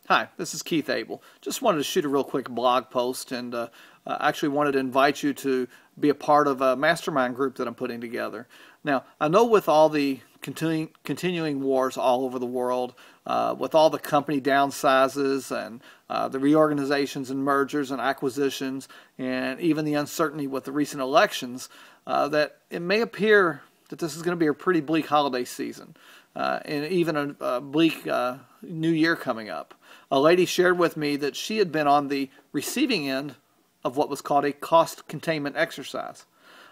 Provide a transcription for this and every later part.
Hi, this is Keith Abel. Just wanted to shoot a real quick blog post and actually wanted to invite you to be a part of a mastermind group that I'm putting together. Now, I know with all the continuing wars all over the world, with all the company downsizes and the reorganizations and mergers and acquisitions, and even the uncertainty with the recent elections, that it may appear that this is going to be a pretty bleak holiday season, and even a bleak new year coming up. A lady shared with me that she had been on the receiving end of what was called a cost containment exercise.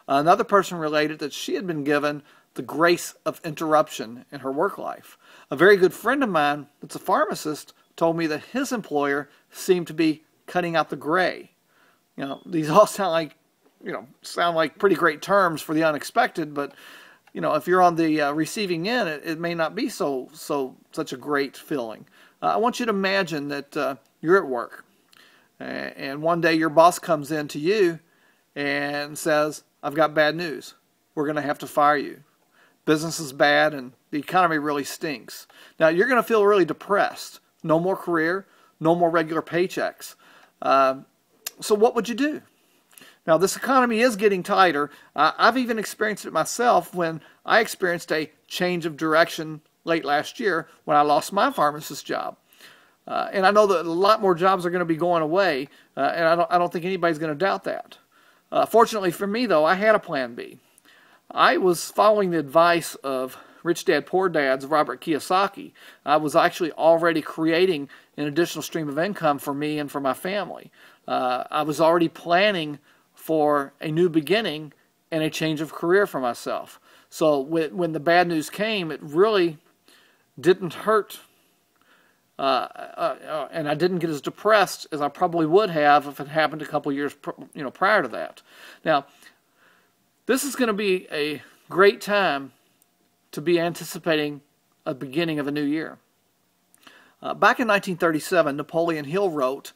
Another person related that she had been given the grace of interruption in her work life. A very good friend of mine that's a pharmacist told me that his employer seemed to be cutting out the gray. You know, these all sound like pretty great terms for the unexpected, but you know, if you're on the receiving end, it may not be such a great feeling. I want you to imagine that you're at work, and one day your boss comes in to you and says, "I've got bad news. We're going to have to fire you. Business is bad, and the economy really stinks." Now, you're going to feel really depressed. No more career, no more regular paychecks. So what would you do? Now, this economy is getting tighter. I've even experienced it myself when I experienced a change of direction late last year when I lost my pharmacist job. And I know that a lot more jobs are going to be going away, and I don't think anybody's going to doubt that. Fortunately for me, though, I had a plan B. I was following the advice of Rich Dad Poor Dad's Robert Kiyosaki. I was actually already creating an additional stream of income for me and for my family. I was already planning for a new beginning and a change of career for myself. So when the bad news came, it really didn't hurt, and I didn't get as depressed as I probably would have if it happened a couple years prior to that. Now, this is going to be a great time to be anticipating a beginning of a new year. Back in 1937, Napoleon Hill wrote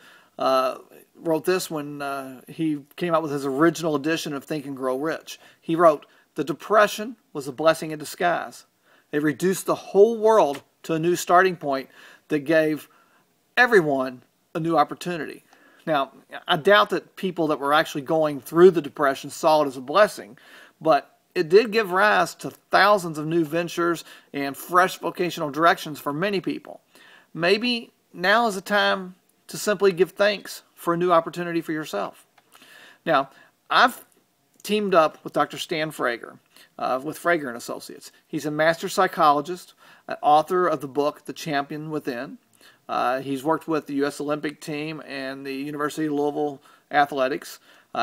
this when he came out with his original edition of Think and Grow Rich. He wrote, "The Depression was a blessing in disguise. It reduced the whole world to a new starting point that gave everyone a new opportunity." Now, I doubt that people that were actually going through the Depression saw it as a blessing, but it did give rise to thousands of new ventures and fresh vocational directions for many people. Maybe now is the time to simply give thanks for a new opportunity for yourself. Now, I've teamed up with Dr. Stan Frager, with Frager & Associates. He's a master psychologist, author of the book, The Champion Within. He's worked with the U.S. Olympic team and the University of Louisville Athletics.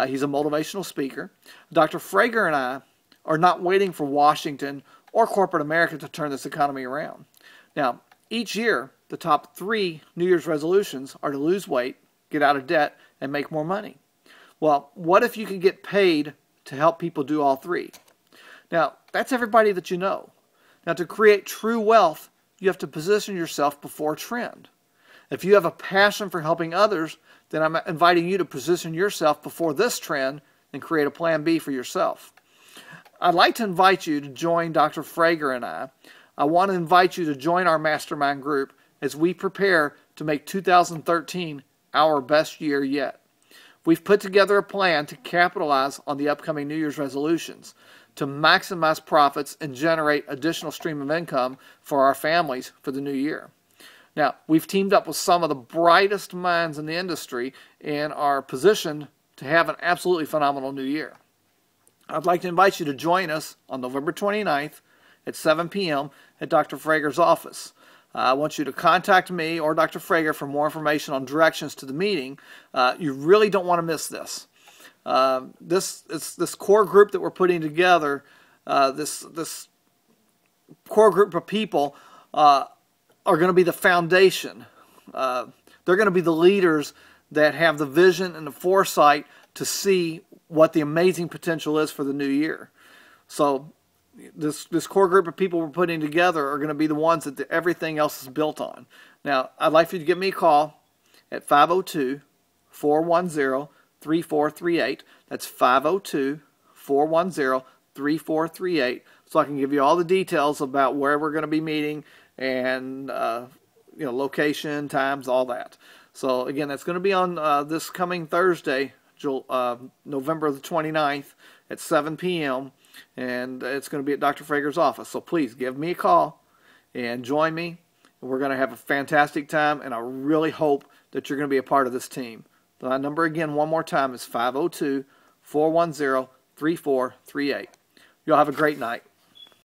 He's a motivational speaker. Dr. Frager and I are not waiting for Washington or corporate America to turn this economy around. Now, each year, the top 3 New Year's resolutions are to lose weight, get out of debt, and make more money. Well, what if you could get paid to help people do all 3? Now, that's everybody that you know. Now, to create true wealth, you have to position yourself before a trend. If you have a passion for helping others, then I'm inviting you to position yourself before this trend and create a plan B for yourself. I'd like to invite you to join Dr. Frager and I. I want to invite you to join our mastermind group as we prepare to make 2013 our best year yet. We've put together a plan to capitalize on the upcoming New Year's resolutions, to maximize profits and generate additional stream of income for our families for the new year. Now, we've teamed up with some of the brightest minds in the industry and are positioned to have an absolutely phenomenal new year. I'd like to invite you to join us on November 29th at 7 p.m. at Dr. Frager's office. I want you to contact me or Dr. Frager for more information on directions to the meeting. You really don't want to miss this. This core group that we're putting together, this core group of people are going to be the foundation. They're going to be the leaders that have the vision and the foresight to see what the amazing potential is for the new year. So this core group of people we're putting together are going to be the ones that everything else is built on. Now, I'd like for you to give me a call at 502-410-3438. That's 502-410-3438, so I can give you all the details about where we're going to be meeting and location, times, all that. So again, that's going to be on this coming Thursday, November the 29th at 7 p.m. And it's going to be at Dr. Frager's office. So please give me a call and join me. We're going to have a fantastic time, and I really hope that you're going to be a part of this team. The number again, one more time, is 502-410-3438. Y'all have a great night.